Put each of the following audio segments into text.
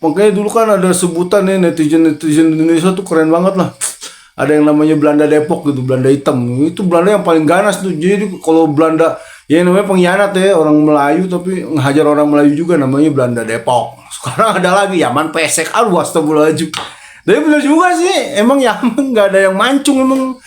makanya dulu kan ada sebutan nih, netizen Indonesia tuh keren banget lah. Ada yang namanya Belanda Depok gitu, Belanda hitam. Itu Belanda yang paling ganas tuh. Jadi kalau Belanda, ya namanya pengkhianat ya, orang Melayu tapi ngehajar orang Melayu juga, namanya Belanda Depok. Sekarang ada lagi Yaman Pesek. Aduh, astagfirullahaladzim. Tapi bener juga sih, emang Yaman nggak ada yang mancung emang.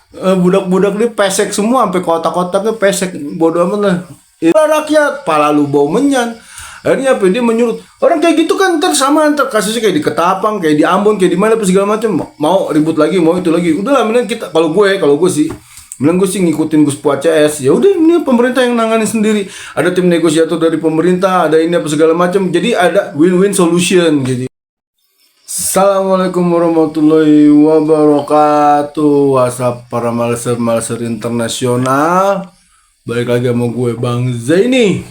Budak-budak ini pesek semua, sampai kotak-kotaknya pesek. Bodoh amat lah. Itulah rakyat, pala lu bau menyan. Akhirnya apa, dia menyuruh orang kayak gitu kan, ntar sama, ntar kasusnya kayak di Ketapang, kayak di Ambon, kayak di mana apa segala macam, mau ribut lagi, mau itu lagi. Udahlah, mending kita, kalau gue sih, mending gue sih ngikutin Gus Puat CS. Ya udah, ini pemerintah yang nangani sendiri. Ada tim negosiator dari pemerintah, ada ini apa segala macam. Jadi ada win-win solution. Jadi Assalamualaikum warahmatullahi wabarakatuh. WhatsApp para maleser internasional. Balik lagi sama gue Bang Zaini,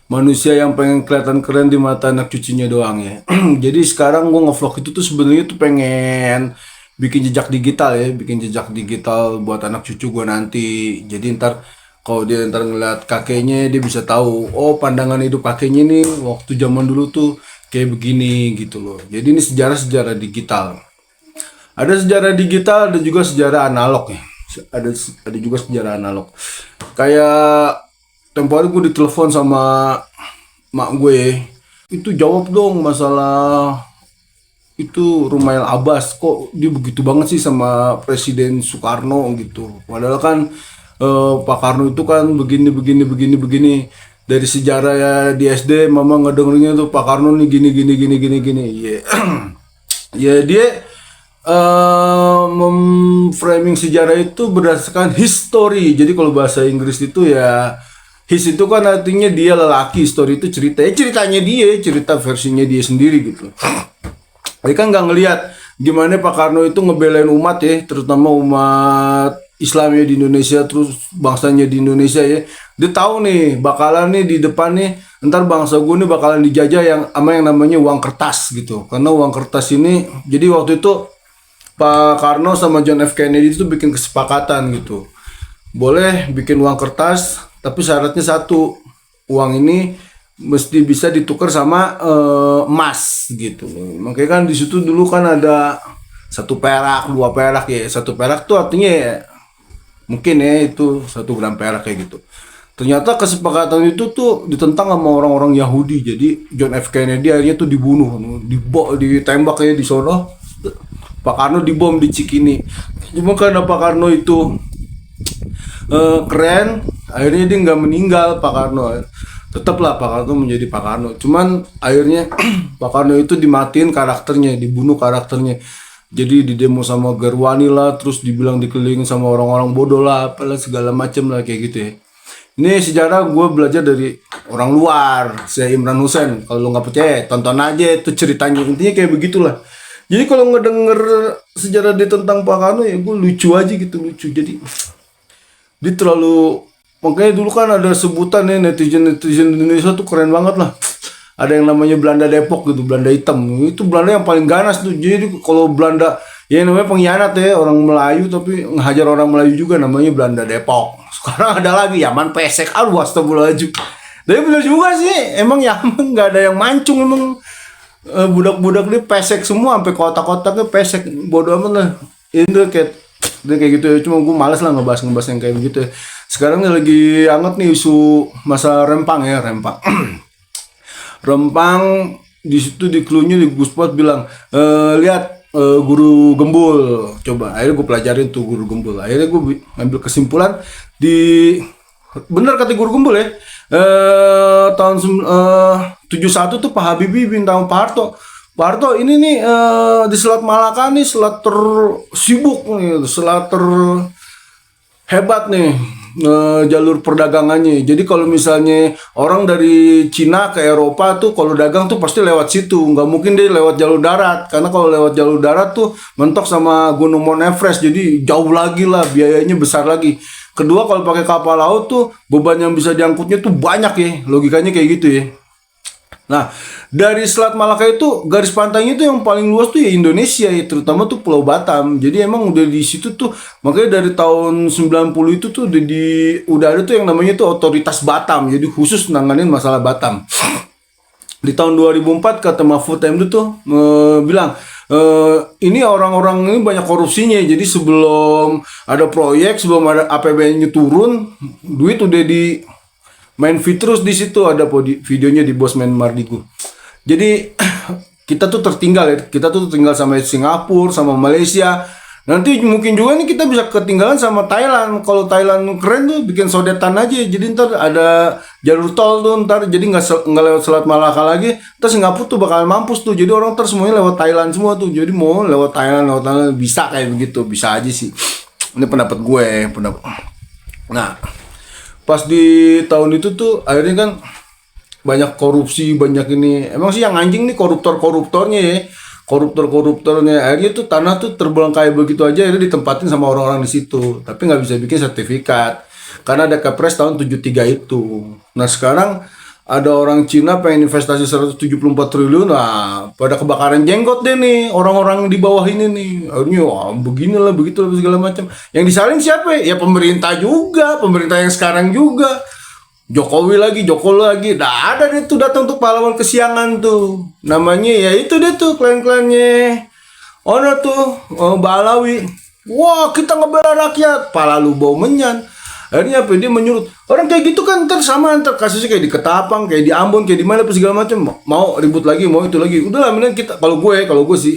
manusia yang pengen kelihatan keren di mata anak cucunya doang ya. Jadi sekarang gue ngevlog itu tuh sebenarnya tuh pengen bikin jejak digital ya, bikin jejak digital buat anak cucu gue nanti. Jadi ntar kalau dia ntar ngeliat kakeknya, dia bisa tahu, oh pandangan hidup kakeknya nih waktu zaman dulu tuh kayak begini gitu loh. Jadi ini sejarah digital. Ada sejarah digital, ada juga sejarah analog ya. Ada juga sejarah analog. Kayak tempo hari gue ditelepon sama mak gue, itu jawab dong masalah itu Rumail Abbas, kok dia begitu banget sih sama Presiden Soekarno gitu. Padahal kan Pak Karno itu kan begini. Dari sejarah ya di SD mama ngedengerinnya tuh Pak Karno nih gini. Yeah. Ya dia memframing sejarah itu berdasarkan history. Jadi kalau bahasa Inggris itu ya his itu kan artinya dia lelaki, story itu ceritanya dia, cerita versinya dia sendiri gitu. Jadi kan nggak ngelihat gimana Pak Karno itu ngebelain umat ya, terutama umat Islamnya di Indonesia, terus bangsanya di Indonesia ya. Dia tahu nih bakalan nih di depan nih ntar bangsa gue nih bakalan dijajah yang sama yang namanya uang kertas gitu. Karena uang kertas ini, jadi waktu itu Pak Karno sama John F. Kennedy itu bikin kesepakatan gitu. Boleh bikin uang kertas, tapi syaratnya satu, uang ini mesti bisa ditukar sama emas gitu. Makanya kan di situ dulu kan ada 1 perak, 2 perak ya. 1 perak tuh artinya ya, mungkin ya itu 1 gram perak kayak gitu. Ternyata kesepakatan itu tuh ditentang sama orang-orang Yahudi. Jadi John F. Kennedy akhirnya tuh dibunuh, ditembak ya di sono. Pak Karno dibom di Cikini. Cuma karena Pak Karno itu keren, akhirnya dia nggak meninggal Pak Karno. Tetaplah Pak Karno menjadi Pak Karno. Cuman akhirnya Pak Karno itu dimatiin karakternya, dibunuh karakternya. Jadi didemo sama Garwani lah, terus dibilang dikelilingin sama orang-orang bodoh lah, apalah segala macem lah kayak gitu ya. Ini sejarah gue belajar dari orang luar, saya Imran Hussein. Kalau lo nggak percaya, tonton aja itu ceritanya, intinya kayak begitulah. Jadi kalau ngedenger sejarah dia tentang Pak Karno ya gue lucu aja gitu, lucu. Jadi dia terlalu, makanya dulu kan ada sebutan nih, netizen Indonesia tuh keren banget lah. Ada yang namanya Belanda Depok gitu, Belanda hitam. Itu Belanda yang paling ganas tuh. Jadi kalau Belanda, ya namanya pengkhianat ya, orang Melayu tapi ngehajar orang Melayu juga, namanya Belanda Depok. Sekarang ada lagi Yaman Pesek. Aduh, astagfirullahaladzim. Tapi bener juga sih, emang Yaman nggak ada yang mancung emang. Budak-budak ini pesek semua, sampai kotak-kotaknya pesek. Bodoh amat lah. Ini kayak gitu ya. Cuma gue malas lah ngebahas yang kayak begitu ya. Sekarang lagi hangat nih isu masa Rempang ya, Rempang. Rempang di situ di klunya di Gus Puat bilang, lihat guru gembul, coba. Akhirnya gue pelajarin tuh guru gembul. Akhirnya gue ambil kesimpulan bener kata guru gembul ya. Tahun 71 tuh Pak Habibie bintang Pak Harto. Pak Harto ini nih di Selat Malaka nih selat tersibuk nih, selat terhebat nih jalur perdagangannya. Jadi kalau misalnya orang dari Cina ke Eropa tuh kalau dagang tuh pasti lewat situ, nggak mungkin dia lewat jalur darat, karena kalau lewat jalur darat tuh mentok sama Gunung Mount Everest, jadi jauh lagi lah, biayanya besar lagi. Kedua, kalau pakai kapal laut tuh beban yang bisa diangkutnya tuh banyak ya, logikanya kayak gitu ya. Nah, dari Selat Malaka itu garis pantainya itu yang paling luas tuh ya Indonesia ya, terutama tuh Pulau Batam. Jadi emang udah di situ tuh, makanya dari tahun 90 itu tuh udah ada tuh yang namanya tuh Otoritas Batam. Jadi khusus nanganin masalah Batam. Di tahun 2004 kata Mahfud MD tuh bilang ini orang-orang ini banyak korupsinya. Jadi sebelum ada proyek, sebelum ada APBN-nya turun, duit udah di main fit terus di situ. Ada videonya di Bosman Mardigu. Jadi kita tuh tertinggal ya. Kita tuh tertinggal sama Singapura, sama Malaysia. Nanti mungkin juga nih kita bisa ketinggalan sama Thailand. Kalau Thailand keren tuh bikin sodetan aja. Jadi ntar ada jalur tol tuh ntar. Jadi nggak lewat Selat Malaka lagi. Ntar Singapura tuh bakal mampus tuh. Jadi orang ntar semuanya lewat Thailand semua tuh. Jadi mau lewat Thailand bisa kayak begitu. Bisa aja sih. Ini pendapat gue. Nah, pas di tahun itu tuh akhirnya kan banyak korupsi, banyak ini. Emang sih yang anjing nih koruptornya ya. Koruptornya akhirnya tuh tanah tuh terbelang kayak begitu aja, akhirnya ditempatin sama orang-orang di situ, tapi nggak bisa bikin sertifikat karena ada Kepres tahun 73 itu. Nah sekarang ada orang Cina pengen investasi 174 triliun, nah pada kebakaran jenggot deh nih orang-orang di bawah ini nih. Akhirnya wah beginilah begitulah segala macam. Yang disalin siapa ya? Pemerintah juga, pemerintah yang sekarang juga. Jokowi lagi, dah ada deh tuh datang tuh pahlawan kesiangan tuh, namanya ya itu deh tuh klan-klannya, tuh Balawi, wah kita ngebela rakyat, pala lu bau menyan, akhirnya apa dia menyuruh orang kayak gitu kan ntar kasusnya kayak di Ketapang, kayak di Ambon, kayak di mana segala macam, mau ribut lagi, mau itu lagi, udahlah mending kita kalau gue sih.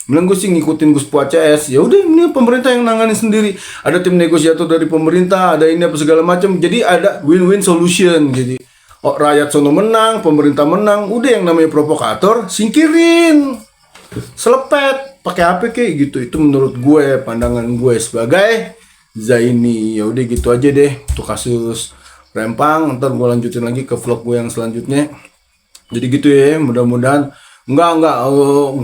Bilang gue sih ngikutin Gus Puat CS. Ya udah ini pemerintah yang nanganin sendiri. Ada tim negosiator dari pemerintah, ada ini apa segala macam. Jadi ada win-win solution. Jadi rakyat sono menang, pemerintah menang. Udah yang namanya provokator singkirin. Selepet, pakai apa kayak gitu. Itu menurut gue, pandangan gue sebagai Zaini. Ya udah gitu aja deh. Untuk kasus Rempang, ntar gue lanjutin lagi ke vlog gue yang selanjutnya. Jadi gitu ya, mudah-mudahan enggak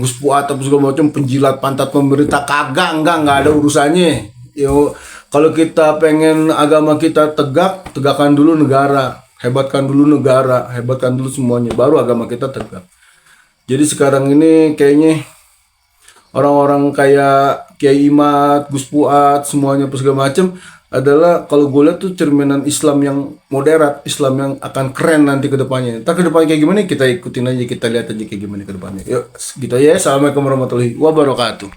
Gus Puat atau segala macam penjilat pantat pemerintah kagak, enggak ada urusannya. Yo kalau kita pengen agama kita tegakkan dulu negara, hebatkan dulu semuanya, baru agama kita tegak. Jadi sekarang ini kayaknya orang-orang kayak Kiai Imad, Gus Puat, semuanya segala macam adalah kalau gue lihat tuh cerminan Islam yang moderat, Islam yang akan keren nanti ke depannya. Entah ke depannya kayak gimana, kita ikutin aja, kita lihat aja kayak gimana ke depannya. Yuk, gitu ya. Assalamualaikum warahmatullahi wabarakatuh.